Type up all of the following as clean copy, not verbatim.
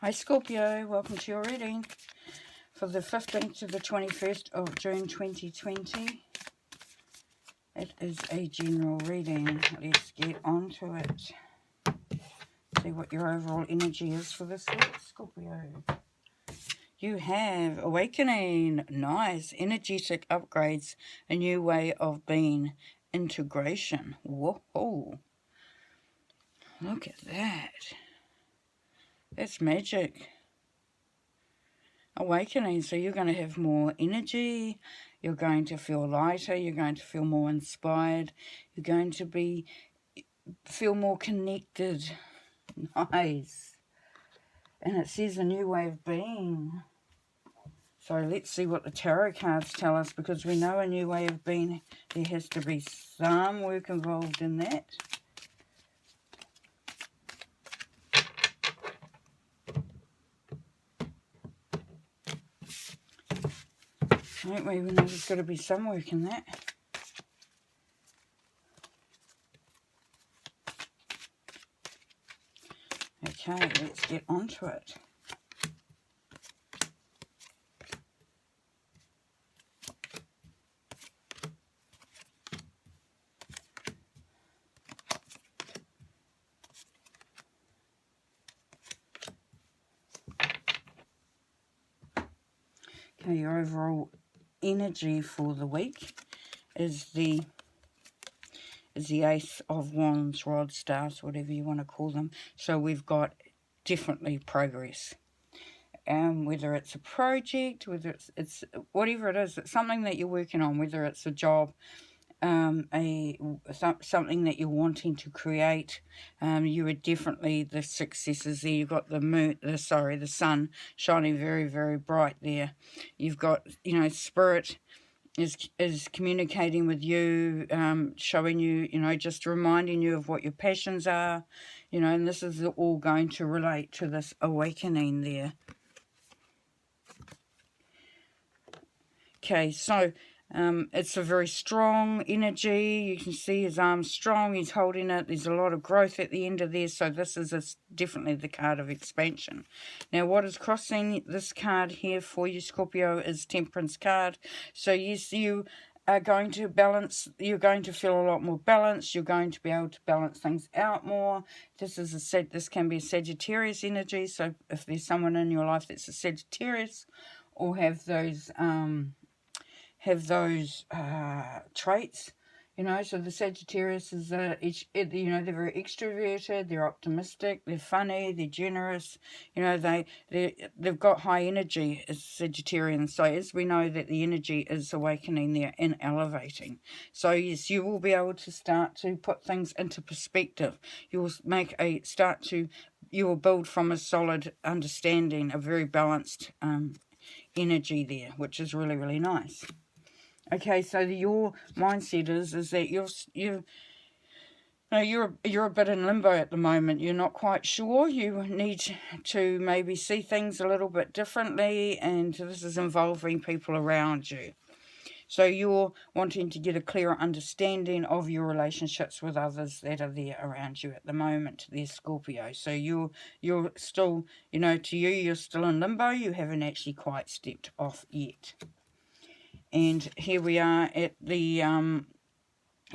Hi Scorpio, welcome to your reading for the 15th to the 21st of June 2020. It is a general reading. Let's get on to it. See what your overall energy is for this week, Scorpio. You have Awakening, nice, energetic upgrades, a new way of being, integration. Whoa, look at that. That's magic. Awakening, so you're going to have more energy, you're going to feel lighter, you're going to feel more inspired, you're going to feel more connected. Nice. And it says a new way of being. So let's see what the tarot cards tell us, because we know a new way of being, there has to be some work involved in that. Don't we? We know there's got to be some work in that. Okay, let's get on to it. Okay, your overall energy for the week is the Ace of Wands, Rod, Stars, whatever you want to call them. So we've got definitely progress. Whether it's a project, whether it's whatever it is, it's something that you're working on, whether it's a job, something that you're wanting to create, you are definitely the successes there. You've got the sun shining very, very bright there. You've got, spirit is communicating with you, showing you, just reminding you of what your passions are, and this is all going to relate to this awakening there. Okay, so it's a very strong energy. You can see his arm's strong. He's holding it. There's a lot of growth at the end of there. So this is definitely the card of expansion. Now, what is crossing this card here for you, Scorpio, is Temperance card. So yes, you are going to balance. You're going to feel a lot more balanced. You're going to be able to balance things out more. This can be a Sagittarius energy. So if there's someone in your life that's a Sagittarius or have those traits, so the Sagittarius is, they're very extroverted, they're optimistic, they're funny, they're generous, they've got high energy as Sagittarians. So as we know that the energy is awakening there and elevating. So yes, you will be able to start to put things into perspective. You will build from a solid understanding, a very balanced energy there, which is really, really nice. Okay, so your mindset is that you're a bit in limbo at the moment. You're not quite sure. You need to maybe see things a little bit differently, and this is involving people around you. So you're wanting to get a clearer understanding of your relationships with others that are there around you at the moment, there, Scorpio. So you're still, to you, you're still in limbo. You haven't actually quite stepped off yet. And here we are at the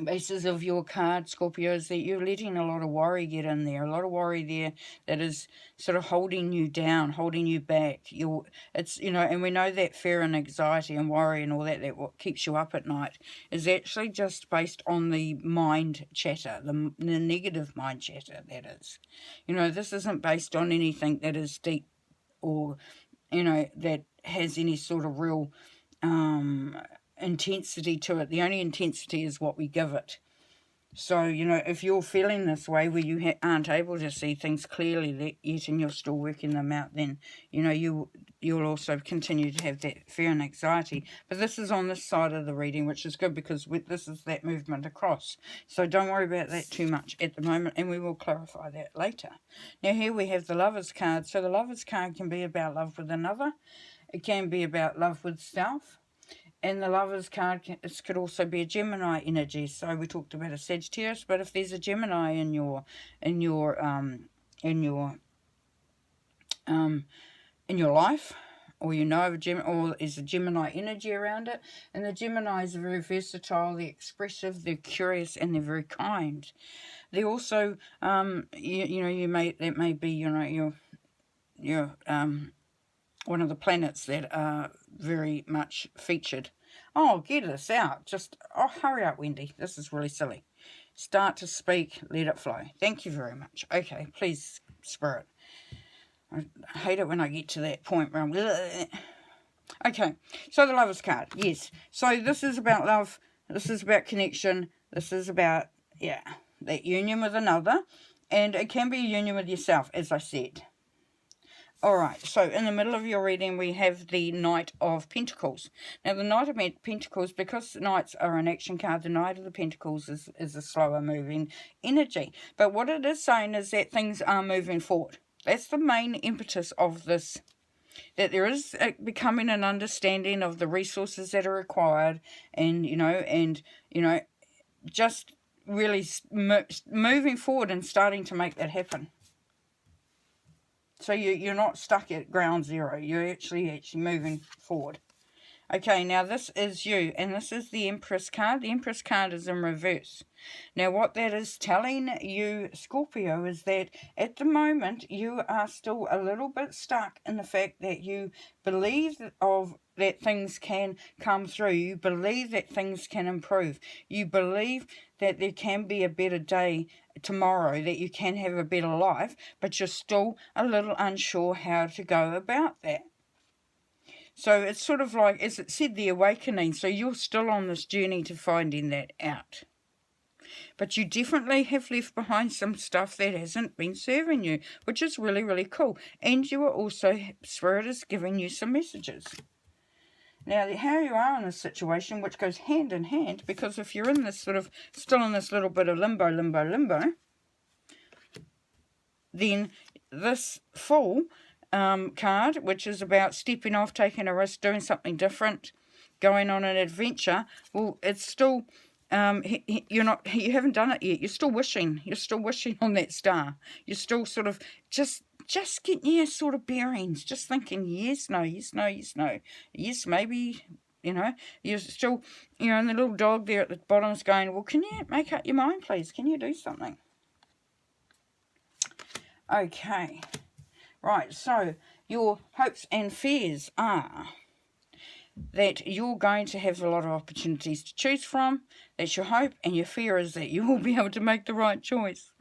basis of your card, Scorpio, is that you're letting a lot of worry get in there. A lot of worry there that is sort of holding you down, holding you back. And we know that fear and anxiety and worry and all that what keeps you up at night is actually just based on the mind chatter, the negative mind chatter, that is. This isn't based on anything that is deep or, that has any sort of real intensity to it. The only intensity is what we give it. So, if you're feeling this way where you aren't able to see things clearly yet and you're still working them out, then, you'll also continue to have that fear and anxiety. But this is on this side of the reading, which is good because this is that movement across. So don't worry about that too much at the moment, and we will clarify that later. Now, here we have the Lovers card. So the Lovers card can be about love with another. It can be about love with self. And the Lovers card could also be a Gemini energy. So we talked about a Sagittarius, but if there's a Gemini in your in your life, or you know of a Gemini, or is a Gemini energy around it. And the Geminis are very versatile, they're expressive, they're curious, and they're very kind. They're also, that may be, your one of the planets that are very much featured. Oh, get this out. Hurry up, Wendy. This is really silly. Start to speak, let it flow. Thank you very much. Okay, please, Spirit. I hate it when I get to that point where I'm... Okay, so the Lovers card, yes. So this is about love, this is about connection, this is about, that union with another, and it can be a union with yourself, as I said. Alright, so in the middle of your reading we have the Knight of Pentacles. Now the Knight of Pentacles, because Knights are an action card, the Knight of the Pentacles is a slower moving energy. But what it is saying is that things are moving forward. That's the main impetus of this, that there is becoming an understanding of the resources that are required, and just really moving forward and starting to make that happen. So you're not stuck at ground zero. You're actually moving forward. Okay, now this is you, and this is the Empress card. The Empress card is in reverse. Now what that is telling you, Scorpio, is that at the moment you are still a little bit stuck in the fact that you believe that things can come through. You believe that things can improve. You believe that there can be a better day tomorrow, that you can have a better life, but you're still a little unsure how to go about that. So it's sort of like, as it said, the awakening. So you're still on this journey to finding that out. But you definitely have left behind some stuff that hasn't been serving you, which is really, really cool. And you are also, Spirit is giving you some messages. Now, how you are in this situation, which goes hand in hand, because if you're in this still in this little bit of limbo, then this Fool card, which is about stepping off, taking a risk, doing something different, going on an adventure, well, it's still, you haven't done it yet. You're still wishing on that star. You're still sort of just getting your sort of bearings, just thinking yes, no, yes, no, yes, no, yes, maybe, you're still, and the little dog there at the bottom is going, well, can you make up your mind, please? Can you do something? Okay. Right, so your hopes and fears are that you're going to have a lot of opportunities to choose from. That's your hope, and your fear is that you will be able to make the right choice.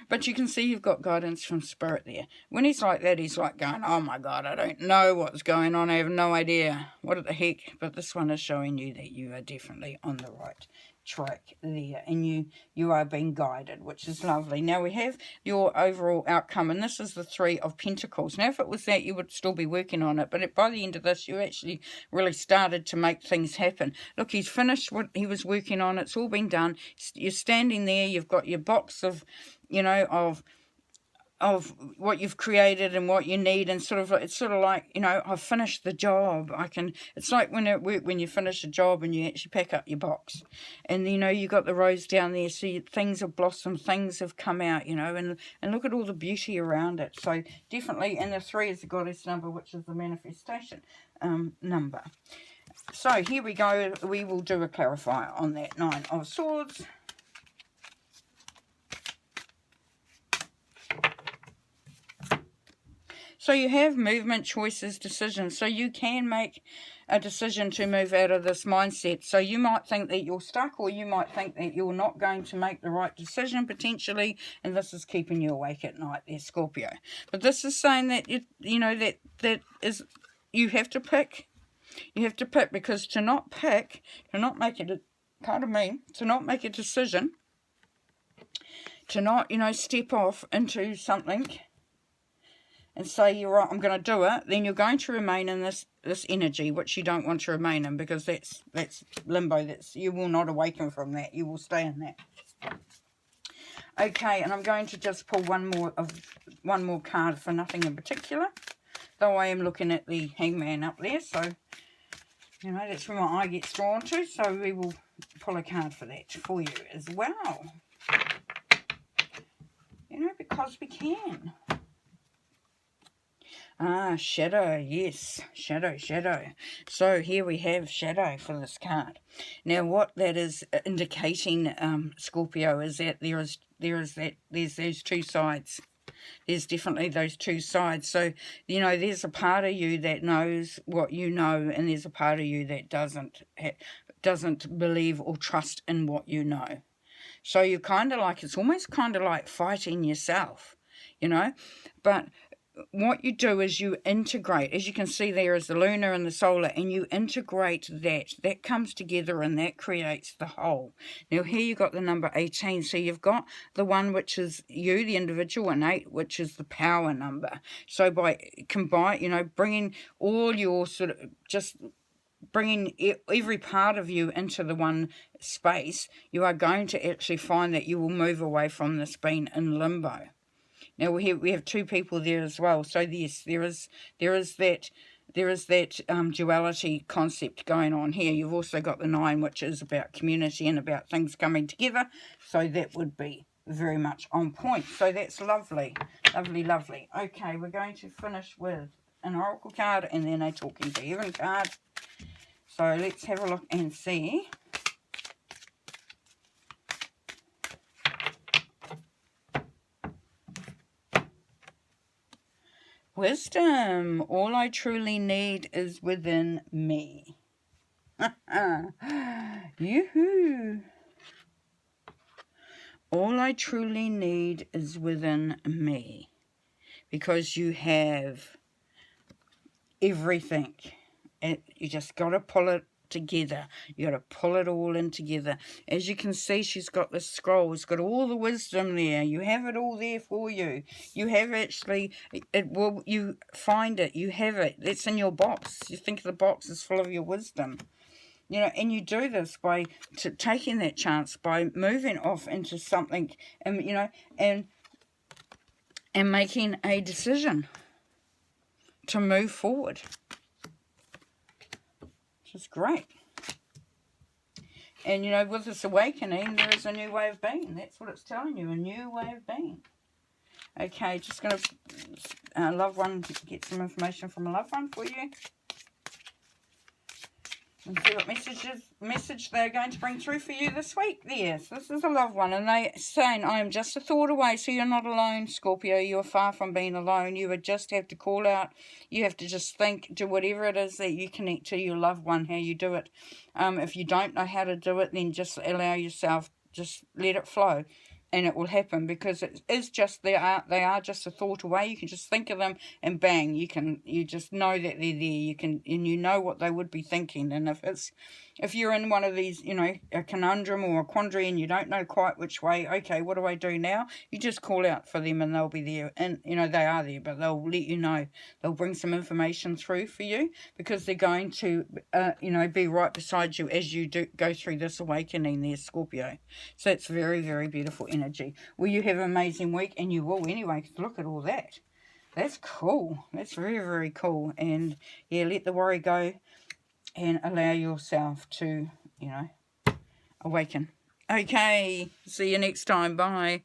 But you can see you've got guidance from Spirit there. When he's like that, he's like going, oh my God, I don't know what's going on. I have no idea. What the heck? But this one is showing you that you are definitely on the right track there, and you are being guided, which is lovely. Now we have your overall outcome, and this is the Three of Pentacles. Now if it was that, you would still be working on it, but by the end of this you actually really started to make things happen. Look, he's finished what he was working on. It's all been done. You're standing there, you've got your box of of what you've created and what you need, and it's sort of like, I've finished the job. It's like when at work, when you finish a job and you actually pack up your box, and you got the rose down there, so things have blossomed, things have come out, and look at all the beauty around it. So definitely, and the 3 is the goddess number, which is the manifestation number. So here we go. We will do a clarifier on that 9 of Swords. So you have movement, choices, decisions. So you can make a decision to move out of this mindset. So you might think that you're stuck, or you might think that you're not going to make the right decision potentially, and this is keeping you awake at night there, Scorpio. But this is saying that you have to pick. You have to pick, because to not pick, to not make a decision, to not, step off into something and say, you're right, I'm going to do it, then you're going to remain in this energy, which you don't want to remain in, because that's limbo. You will not awaken from that. You will stay in that. Okay, and I'm going to just pull one more card for nothing in particular, though I am looking at the Hangman up there, so that's where my eye gets drawn to. So we will pull a card for that for you as well, because we can. Ah, shadow, yes, shadow, shadow. So here we have shadow for this card. Now, what that is indicating, Scorpio, is that there's those two sides. There's definitely those two sides. So, you know, there's a part of you that knows what you know, and there's a part of you that doesn't believe or trust in what you know. So you're kind of like, it's almost kind of like fighting yourself, you know. But what you do is you integrate, as you can see there is the lunar and the solar, and you integrate that comes together and that creates the whole. Now here you've got the number 18, so you've got the one which is you, the individual, and 8 which is the power number. So by combine, you know, bringing all your sort of, just bringing every part of you into the one space, you are going to actually find that you will move away from this being in limbo. Now we have two people there as well. So yes, there is that duality concept going on here. You've also got the 9, which is about community and about things coming together. So that would be very much on point. So that's lovely, lovely, lovely. Okay, we're going to finish with an oracle card and then a talking to heaven card. So let's have a look and see. Wisdom. All I truly need is within me. Yoo-hoo. All I truly need is within me. Because you have everything. You just got to pull it together. You got to pull it all in together. As you can see, she's got this scroll. It's got all the wisdom there. You have it all there for you. You have actually, you find it. You have it. It's in your box. You think the box is full of your wisdom. You know, and you do this by taking that chance, by moving off into something, and you know, and making a decision to move forward. Which is great. And, you know, with this awakening, there is a new way of being. That's what it's telling you, a new way of being. Okay, just going to, loved one, get some information from a loved one for you. And see what message they're going to bring through for you this week there. So this is a loved one, and they're saying, I am just a thought away, so you're not alone, Scorpio. You're far from being alone. You would just have to call out. You have to just think, do whatever it is that you connect to your loved one, how you do it. If you don't know how to do it, then just allow yourself, just let it flow. And it will happen, because it is just, they are just a thought away. You can just think of them and bang, you just know that they're there. And you know what they would be thinking. And if you're in one of these, you know, a conundrum or a quandary and you don't know quite which way, okay, what do I do now? You just call out for them and they'll be there. And, you know, they are there, but they'll let you know. They'll bring some information through for you, because they're going to, you know, be right beside you as you do go through this awakening there, Scorpio. So it's very, very beautiful energy. Well, you have an amazing week, and you will anyway. Look at all that. That's cool. That's very, very cool. And yeah, let the worry go and allow yourself to, you know, awaken. Okay, see you next time. Bye.